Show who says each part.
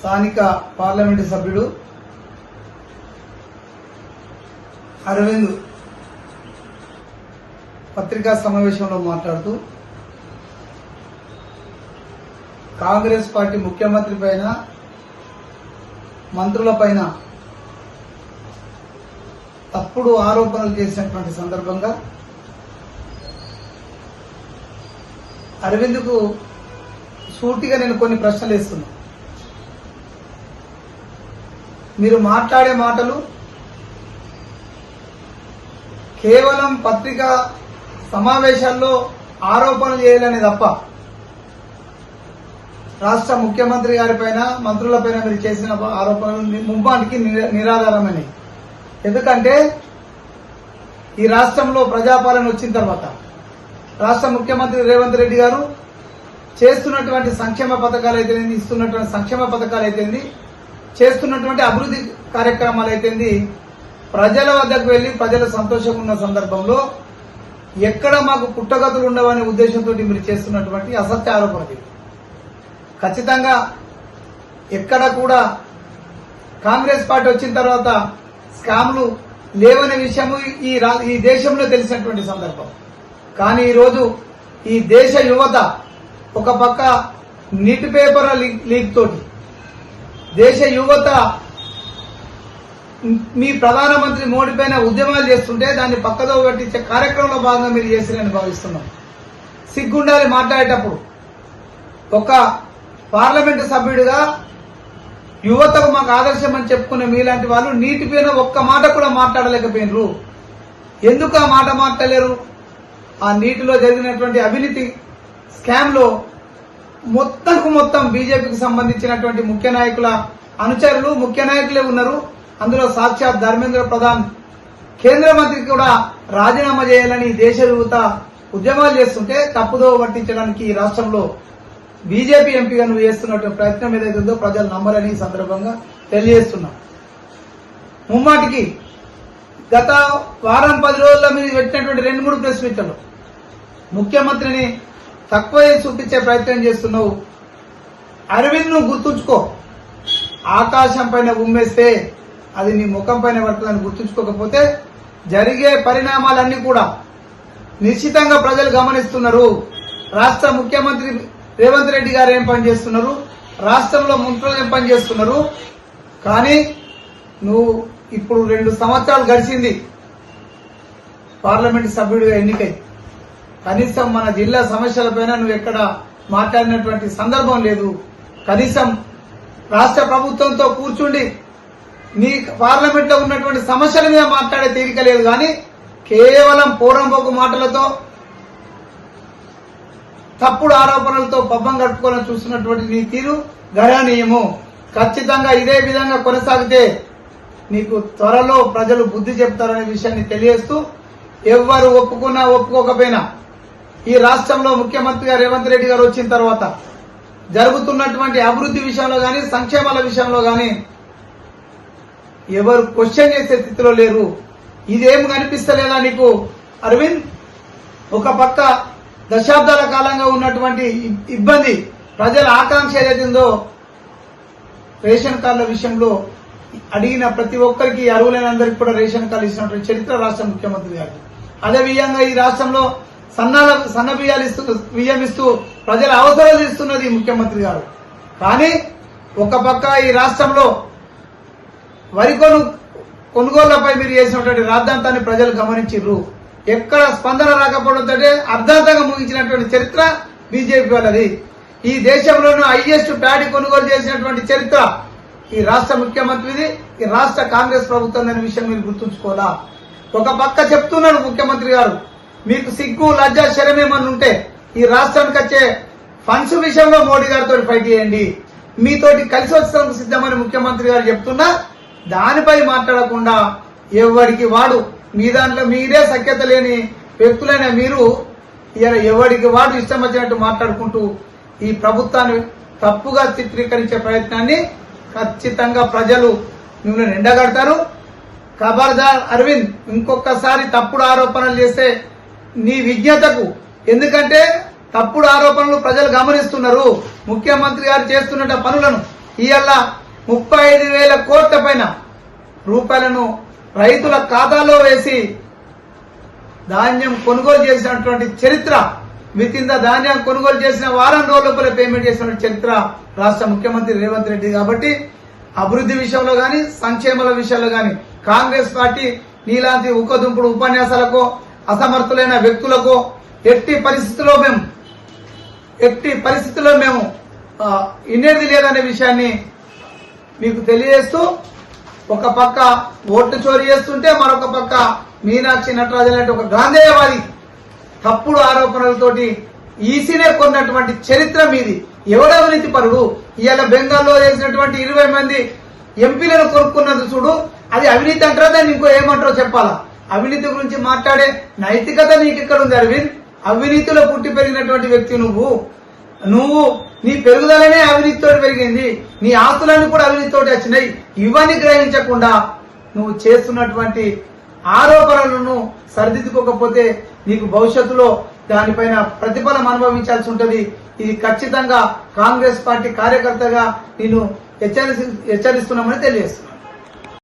Speaker 1: స్థానిక పార్లమెంటు సభ్యుడు అరవింద్ పత్రికా సమావేశంలో మాట్లాడుతూ కాంగ్రెస్ పార్టీ ముఖ్యమంత్రి పైన మంత్రుల పైన తప్పుడు ఆరోపణలు చేసినటువంటి సందర్భంగా అరవింద్కు సూటిగా నేను కొన్ని ప్రశ్నలు వేస్తున్నా. మీరు మాట్లాడే మాటలు కేవలం పత్రికా సమావేశాల్లో ఆరోపణలు చేయాలని తప్ప రాష్ట్ర ముఖ్యమంత్రి గారిపైన మంత్రులపైన మీరు చేసిన ఆరోపణలు ముమ్మాటికి నిరాధారమైనవి. ఎందుకంటే ఈ రాష్ట్రంలో ప్రజాపాలన వచ్చిన తర్వాత రాష్ట్ర ముఖ్యమంత్రి రేవంత్ రెడ్డి గారు చేస్తున్నటువంటి సంక్షేమ పథకాలు అయితేంది, ఇస్తున్నటువంటి సంక్షేమ పథకాలు అయితేంది, చేస్తున్నటువంటి అభివృద్ధి కార్యక్రమాలు అయితేంది, ప్రజల వద్దకు వెళ్లి ప్రజలు సంతోషంగా ఉన్న సందర్భంలో ఎక్కడ మాకు పుట్టగతులు ఉండవనే ఉద్దేశంతో మీరు చేస్తున్నటువంటి అసత్య ఆరోపణది. ఖచ్చితంగా ఎక్కడ కూడా కాంగ్రెస్ పార్టీ వచ్చిన తర్వాత స్కామ్లు లేవనే విషయము ఈ దేశంలో తెలిసినటువంటి సందర్భం. కానీ ఈరోజు ఈ దేశ యువత ఒక పక్క నీటి పేపర్ లీక్ తోటి దేశ యువత మీ ప్రధానమంత్రి మోడీ పైన ఉద్యమాలు చేస్తుంటే దాన్ని పక్కదో పట్టించే కార్యక్రమంలో భాగంగా మీరు చేసిరని భావిస్తున్నాం. సిగ్గుండాలి మాట్లాడేటప్పుడు. ఒక పార్లమెంటు సభ్యుడిగా యువతకు మాకు ఆదర్శం అని చెప్పుకునే మీలాంటి వాళ్ళు నీటి పైన ఒక్క మాట కూడా మాట్లాడలేకపోయినరు. ఎందుకు ఆ మాట మాట్లాడలేరు? ఆ నీటిలో జరిగినటువంటి అవినీతి స్కామ్ లో మొత్తం బీజేపీకి సంబంధించినటువంటి ముఖ్య నాయకుల అనుచరులు ముఖ్య నాయకులే ఉన్నారు. అందులో సాక్షాత్ ధర్మేంద్ర ప్రధాన్ కేంద్ర మంత్రికి కూడా రాజీనామా చేయాలని దేశ యువత ఉద్యమాలు చేస్తుంటే తప్పుదో పట్టించడానికి ఈ రాష్ట్రంలో బీజేపీ ఎంపీగా నువ్వు చేస్తున్నటువంటి ప్రయత్నం ఏదైతే ఉందో ప్రజలు నమ్మరని ఈ సందర్భంగా తెలియజేస్తున్నా. ముమ్మాటికి గత వారం 10 రోజుల్లో మీరు పెట్టినటువంటి 2-3 ప్రెస్ మీట్లలో ముఖ్యమంత్రిని తక్కువ చూపించే ప్రయత్నం చేస్తున్నావు. అరవింద్ నువ్వు గుర్తుంచుకో, ఆకాశం పైన ఉమ్మేస్తే అది నీ ముఖం పైన పడుతుందని గుర్తుంచుకోకపోతే జరిగే పరిణామాలన్నీ కూడా నిశ్చితంగా ప్రజలు గమనిస్తున్నారు. రాష్ట్ర ముఖ్యమంత్రి రేవంత్ రెడ్డి గారు ఏం పని చేస్తున్నారు, రాష్ట్రంలో మంత్రులు ఏం పని చేస్తున్నారు. కానీ నువ్వు ఇప్పుడు 2 సంవత్సరాలు గడిచింది పార్లమెంటు సభ్యుడిగా ఎన్నికై, కనీసం మన జిల్లా సమస్యలపైన నువ్వు ఎక్కడ మాట్లాడినటువంటి సందర్భం లేదు. కనీసం రాష్ట్ర ప్రభుత్వంతో కూర్చుండి నీ పార్లమెంట్ లో ఉన్నటువంటి సమస్యల మీద మాట్లాడే తీరిక లేదు. కానీ కేవలం పోరంబోకు మాటలతో తప్పుడు ఆరోపణలతో పబ్బం గడుపుకోవాలని చూస్తున్నటువంటి నీ తీరు గణనీయము. ఖచ్చితంగా ఇదే విధంగా కొనసాగితే నీకు త్వరలో ప్రజలు బుద్ధి చెప్తారనే విషయాన్ని తెలియజేస్తూ, ఎవరు ఒప్పుకున్నా ఒప్పుకోకపోయినా ఈ రాష్ట్రంలో ముఖ్యమంత్రిగా రేవంత్ రెడ్డి గారు వచ్చిన తర్వాత జరుగుతున్నటువంటి అభివృద్ధి విషయంలో గాని సంక్షేమాల విషయంలో గాని ఎవరు క్వశ్చన్ చేసే స్థితిలో లేరు. ఇదేం కనిపిస్తలేదా నీకు అరవింద్? ఒక పక్క దశాబ్దాల కాలంగా ఉన్నటువంటి ఇబ్బంది, ప్రజల ఆకాంక్ష ఏదైతుందో రేషన్ కార్డుల విషయంలో అడిగిన ప్రతి ఒక్కరికి అర్హులైనందరికీ కూడా రేషన్ కార్డు ఇచ్చినటువంటి చరిత్ర రాష్ట్ర ముఖ్యమంత్రి గారు. అదే విధంగా ఈ రాష్ట్రంలో సన్న బియ్యం ఇస్తూ ప్రజల అవసరాలు ఇస్తున్నది ముఖ్యమంత్రి గారు. కానీ ఒక పక్క ఈ రాష్ట్రంలో వరి కొనుగోళ్లపై మీరు చేసినటువంటి రాద్ధాంతాన్ని ప్రజలు గమనించారు. ఎక్కడ స్పందన రాకపోవడంతో అర్ధాంతంగా ముగించినటువంటి చరిత్ర బీజేపీ వాళ్ళది. ఈ దేశంలోనూ హైయెస్ట్ ప్యాడీ కొనుగోలు చేసినటువంటి చరిత్ర ఈ రాష్ట్ర ముఖ్యమంత్రిది, ఈ రాష్ట్ర కాంగ్రెస్ ప్రభుత్వం అనే విషయం మీరు గుర్తుంచుకోవాలా. ఒక పక్క చెప్తున్నాడు ముఖ్యమంత్రి గారు, మీకు సిగ్గు లజ్జ శరమేమని ఉంటే ఈ రాష్ట్రానికి వచ్చే ఫండ్స్ విషయంలో మోడీ గారితో ఫైట్ చేయండి, మీతోటి కలిసి వచ్చేందుకు సిద్ధమని ముఖ్యమంత్రి గారు చెప్తున్నా దానిపై మాట్లాడకుండా ఎవరికి వాడు మీ దాంట్లో మీరే సఖ్యత లేని వ్యక్తులైన మీరు ఎవరికి వాడు ఇష్టం వచ్చినట్టు మాట్లాడుకుంటూ ఈ ప్రభుత్వాన్ని తప్పుగా చిత్రీకరించే ప్రయత్నాన్ని ఖచ్చితంగా ప్రజలు మిమ్మల్ని ఎండగడతారు. ఖబర్దార్ అరవింద్, ఇంకొకసారి తప్పుడు ఆరోపణలు చేస్తే నీ విజ్ఞతకు, ఎందుకంటే తప్పుడు ఆరోపణలు ప్రజలు గమనిస్తున్నారు. ముఖ్యమంత్రి గారు చేస్తున్న పనులను ఇవాళ 35,000 కోట్ల పైన రూపాయలను రైతుల ఖాతాలో వేసి ధాన్యం కొనుగోలు చేసినటువంటి చరిత్ర, విత్ ఇన్ ద ధాన్యం కొనుగోలు చేసిన వారం రోజుల లోపల పేమెంట్ చేసిన చరిత్ర రాష్ట్ర ముఖ్యమంత్రి రేవంత్ రెడ్డి. కాబట్టి అభివృద్ధి విషయంలో గాని సంక్షేమాల విషయంలో గాని కాంగ్రెస్ పార్టీ నీలాంటి ఉక్కదుంపుడు ఉపన్యాసాలకు అసమర్థులైన వ్యక్తులకు ఎట్టి పరిస్థితుల్లో మేము ఇన్నేది లేదనే విషయాన్ని మీకు తెలియజేస్తూ, ఒక పక్క ఓట్లు చోరీ చేస్తుంటే మరొక పక్క మీనాక్షి నటరాజన్ లాంటి ఒక గాంధేయవాది తప్పుడు ఆరోపణలతోటి ఈసీనే కొన్నటువంటి చరిత్ర మీది. ఎవడ అవినీతి పరుడు? ఇవాళ బెంగాల్లో చేసినటువంటి 20 మంది ఎంపీలను కొనుక్కున్నది చూడు, అది అవినీతి అంటారా? దాన్ని ఇంకో ఏమంటారో చెప్పాలా? అవినీతి గురించి మాట్లాడే నైతికత నీకు ఎక్కడ ఉంది అరవింద్? అవినీతిలో పుట్టి పెరిగినటువంటి వ్యక్తి నువ్వు నీ పెరుగుదలనే అవినీతితో పెరిగింది, నీ ఆస్తులన్నీ కూడా అవినీతితో వచ్చినాయి. ఇవన్నీ గ్రహించకుండా నువ్వు చేస్తున్నటువంటి ఆరోపణలను సరిదిద్దుకోకపోతే నీకు భవిష్యత్తులో దానిపైన ప్రతిఫలం అనుభవించాల్సి ఉంటది. ఇది ఖచ్చితంగా కాంగ్రెస్ పార్టీ కార్యకర్తగా నేను హెచ్చరిస్తున్నామని తెలియజేస్తున్నాను.